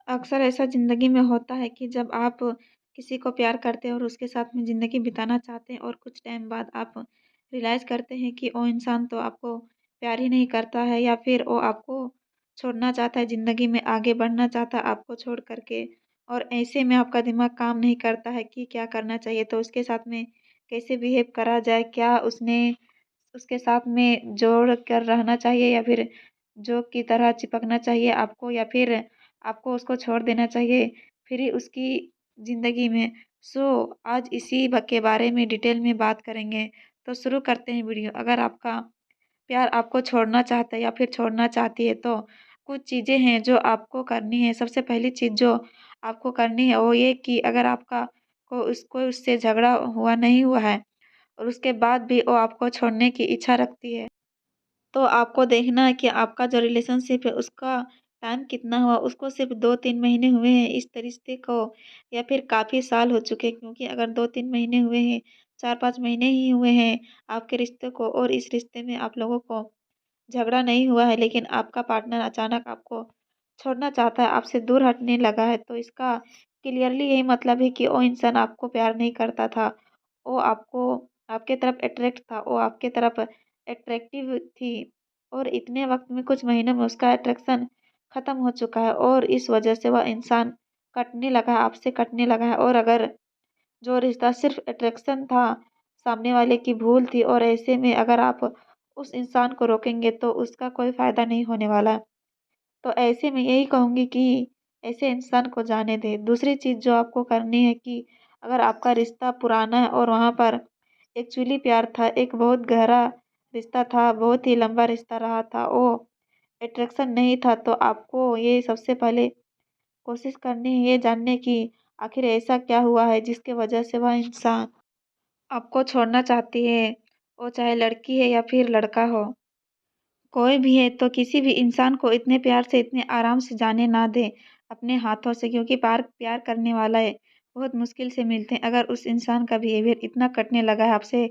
अक्सर ऐसा ज़िंदगी में होता है कि जब आप किसी को प्यार करते हैं और उसके साथ में ज़िंदगी बिताना चाहते हैं और कुछ टाइम बाद आप रियलाइज़ करते हैं कि वो इंसान तो आपको प्यार ही नहीं करता है या फिर वो आपको छोड़ना चाहता है, ज़िंदगी में आगे बढ़ना चाहता है आपको छोड़ कर के। और ऐसे में आपका दिमाग काम नहीं करता है कि क्या करना चाहिए, तो उसके साथ में कैसे बिहेव करा जाए? क्या उसके साथ में जोड़ कर रहना चाहिए या फिर जोक की तरह चिपकना चाहिए आपको या फिर आपको उसको छोड़ देना चाहिए फ्री उसकी ज़िंदगी में। सो आज इसी के बारे में डिटेल में बात करेंगे। तो शुरू करते हैं वीडियो। अगर आपका प्यार आपको छोड़ना चाहता है या फिर छोड़ना चाहती है तो कुछ चीज़ें हैं जो आपको करनी है। सबसे पहली चीज़ जो आपको करनी है वो ये कि अगर आपका कोई उससे झगड़ा हुआ नहीं हुआ है और उसके बाद भी वो आपको छोड़ने की इच्छा रखती है, तो आपको देखना है कि आपका जो रिलेशनशिप है उसका टाइम कितना हुआ, उसको सिर्फ़ 2-3 महीने हुए हैं इस रिश्ते को या फिर काफ़ी साल हो चुके हैं, क्योंकि अगर 2-3 महीने हुए हैं, 4-5 महीने ही हुए हैं आपके रिश्ते को और इस रिश्ते में आप लोगों को झगड़ा नहीं हुआ है, लेकिन आपका पार्टनर अचानक आपको छोड़ना चाहता है, आपसे दूर हटने लगा है, तो इसका क्लियरली यही मतलब है कि वो इंसान आपको प्यार नहीं करता था। वो आपको आपके तरफ अट्रैक्ट था, वो आपके तरफ अट्रैक्टिव थी और इतने वक़्त में कुछ महीनों में उसका अट्रैक्शन ख़त्म हो चुका है और इस वजह से वह इंसान कटने लगा है, आपसे कटने लगा है। और अगर जो रिश्ता सिर्फ़ अट्रैक्शन था, सामने वाले की भूल थी और ऐसे में अगर आप उस इंसान को रोकेंगे तो उसका कोई फ़ायदा नहीं होने वाला। तो ऐसे में यही कहूँगी कि ऐसे इंसान को जाने दें। दूसरी चीज़ जो आपको करनी है कि अगर आपका रिश्ता पुराना है और वहाँ पर एक्चुअली प्यार था, एक बहुत गहरा रिश्ता था, बहुत ही लंबा रिश्ता रहा था, वो अट्रैक्शन नहीं था, तो आपको ये सबसे पहले कोशिश करनी है ये जानने की आखिर ऐसा क्या हुआ है जिसकी वजह से वह इंसान आपको छोड़ना चाहती है, वो चाहे लड़की है या फिर लड़का हो। कोई भी है तो किसी भी इंसान को इतने प्यार से, इतने आराम से जाने ना दें अपने हाथों से, क्योंकि प्यार करने वाला है बहुत मुश्किल से मिलते हैं। अगर उस इंसान का बिहेवियर इतना कटने लगा है, आपसे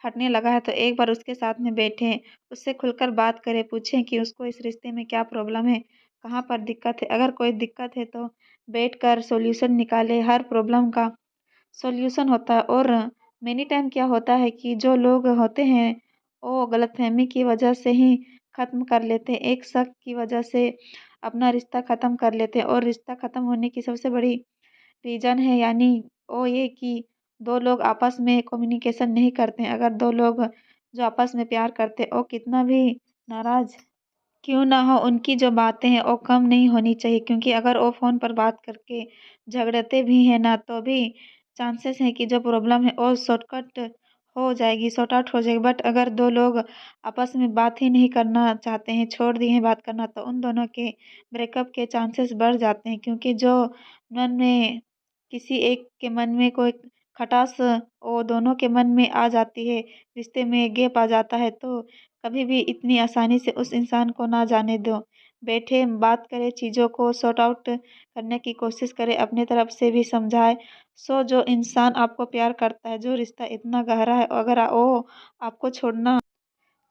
हटने लगा है, तो एक बार उसके साथ में बैठें, उससे खुलकर बात करें, पूछें कि उसको इस रिश्ते में क्या प्रॉब्लम है, कहाँ पर दिक्कत है। अगर कोई दिक्कत है तो बैठकर सॉल्यूशन निकालें, हर प्रॉब्लम का सॉल्यूशन होता है। और मेनी टाइम क्या होता है कि जो लोग होते हैं वो गलतफ़हमी की वजह से ही ख़त्म कर लेते हैं, एक शक की वजह से अपना रिश्ता ख़त्म कर लेते हैं और रिश्ता ख़त्म होने की सबसे बड़ी रीज़न है यानी वो ये कि 2 लोग आपस में कम्युनिकेशन नहीं करते हैं। अगर 2 लोग जो आपस में प्यार करते हैं वो कितना भी नाराज़ क्यों ना हो, उनकी जो बातें हैं वो कम नहीं होनी चाहिए, क्योंकि अगर वो फ़ोन पर बात करके झगड़ते भी हैं ना, तो भी चांसेस हैं कि जो प्रॉब्लम है वो शॉर्टकट हो जाएगी, सॉर्ट आउट हो जाएगी। बट अगर 2 लोग आपस में बात ही नहीं करना चाहते हैं, छोड़ दिए हैं बात करना, तो उन दोनों के ब्रेकअप के चांसेस बढ़ जाते हैं, क्योंकि जो मन में किसी एक के मन में कोई खटास वो दोनों के मन में आ जाती है, रिश्ते में गैप आ जाता है, तो कभी भी इतनी आसानी से उस इंसान को ना जाने दो। बैठे बात करें, चीज़ों को सॉर्ट आउट करने की कोशिश करें, अपनी तरफ से भी समझाएँ। सो जो इंसान आपको प्यार करता है, जो रिश्ता इतना गहरा है, अगर वो आपको छोड़ना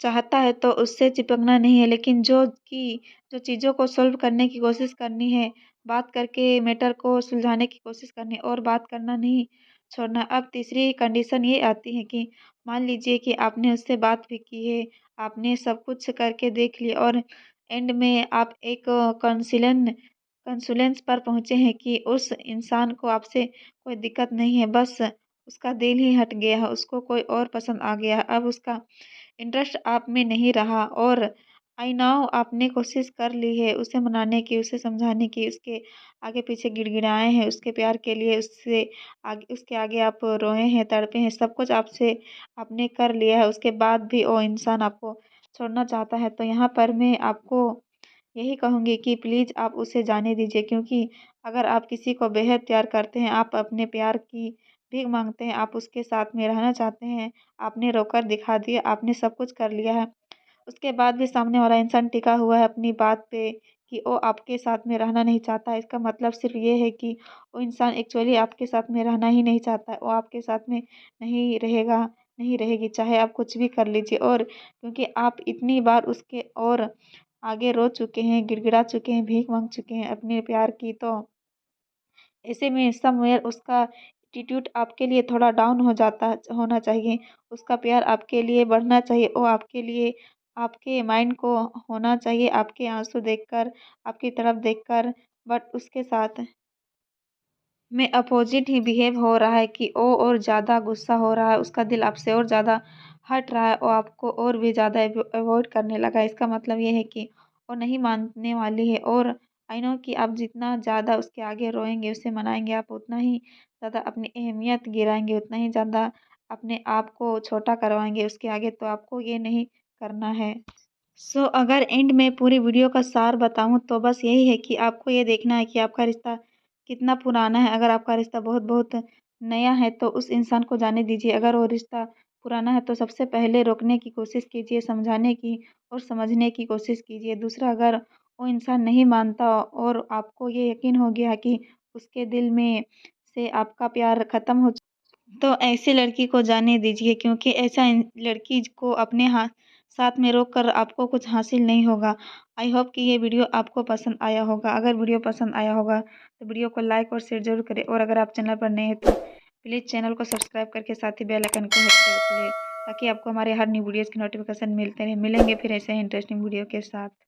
चाहता है तो उससे चिपकना नहीं है, लेकिन जो चीज़ों को सॉल्व करने की कोशिश करनी है, बात करके मैटर को सुलझाने की कोशिश करनी है और बात करना नहीं छोड़ना। अब तीसरी कंडीशन ये आती है कि मान लीजिए कि आपने उससे बात भी की है, आपने सब कुछ करके देख लिया और एंड में आप एक कंसुलेंस पर पहुँचे हैं कि उस इंसान को आपसे कोई दिक्कत नहीं है, बस उसका दिल ही हट गया है, उसको कोई और पसंद आ गया है। अब उसका इंटरेस्ट आप में नहीं रहा और आई नाउ आपने कोशिश कर ली है उसे मनाने की, उसे समझाने की, उसके आगे-पीछे गिड़गिड़ाए हैं उसके प्यार के लिए, उसके आगे आप रोए हैं, तड़पे हैं, सब कुछ आपने कर लिया है, उसके बाद भी वो इंसान आपको छोड़ना चाहता है। तो यहाँ पर मैं आपको यही कहूँगी कि प्लीज़ आप उसे जाने दीजिए, क्योंकि अगर आप किसी को बेहद प्यार करते हैं, आप अपने प्यार की भीख माँगते हैं, आप उसके साथ में रहना चाहते हैं, आपने रोकर दिखा दिया, आपने सब कुछ कर लिया है। उसके बाद भी सामने वाला इंसान टिका हुआ है अपनी बात पे कि वो आपके साथ में रहना नहीं चाहता है। इसका मतलब सिर्फ़ ये है कि वो इंसान एक्चुअली आपके साथ में रहना ही नहीं चाहता है। वो आपके साथ में नहीं रहेगा, नहीं रहेगी, चाहे आप कुछ भी कर लीजिए। और क्योंकि आप इतनी बार उसके और आगे रो चुके हैं, गिड़गिड़ा चुके हैं, भीख माँग चुके हैं अपने प्यार की, तो ऐसे में समवेयर उसका एटीट्यूड आपके लिए थोड़ा डाउन हो जाता होना चाहिए। उसका प्यार आपके लिए बढ़ना चाहिए और आपके लिए आपके माइंड को होना चाहिए आपके आँसू देखकर, आपकी तरफ देखकर। बट उसके साथ में अपोज़िट ही बिहेव हो रहा है कि वो और ज़्यादा गुस्सा हो रहा है, उसका दिल आपसे और ज़्यादा हट रहा है, वो आपको और भी ज़्यादा अवॉइड करने लगा है। इसका मतलब ये है कि वो नहीं मानने वाली है और आई नो कि आप जितना ज़्यादा उसके आगे रोएँगे, उसे मनाएँगे, आप उतना ही ज़्यादा अपनी अहमियत गिराएँगे, उतना ही ज़्यादा अपने आप को छोटा करवाएँगे उसके आगे, तो आपको ये नहीं करना है। अगर एंड में पूरी वीडियो का सार बताऊँ तो बस यही है कि आपको ये देखना है कि आपका रिश्ता कितना पुराना है। अगर आपका रिश्ता बहुत-बहुत नया है तो उस इंसान को जाने दीजिए। अगर वो रिश्ता पुराना है तो सबसे पहले रोकने की कोशिश कीजिए, समझाने की और समझने की कोशिश कीजिए। दूसरा, अगर वो इंसान नहीं मानता और आपको ये यकीन हो गया कि उसके दिल में से आपका प्यार ख़त्म हो, तो ऐसी लड़की को जाने दीजिए, क्योंकि ऐसा लड़की को अपने साथ में रोक कर आपको कुछ हासिल नहीं होगा। आई होप कि ये वीडियो आपको पसंद आया होगा। अगर वीडियो पसंद आया होगा तो वीडियो को लाइक और शेयर ज़रूर करें, और अगर आप चैनल पर नए हैं तो प्लीज़ चैनल को सब्सक्राइब करके साथ ही बेल आइकन को हिट कर लें, ताकि आपको हमारे हर न्यू वीडियोज़ की नोटिफिकेशन मिलते रहे। मिलेंगे फिर ऐसे ही इंटरेस्टिंग वीडियो के साथ।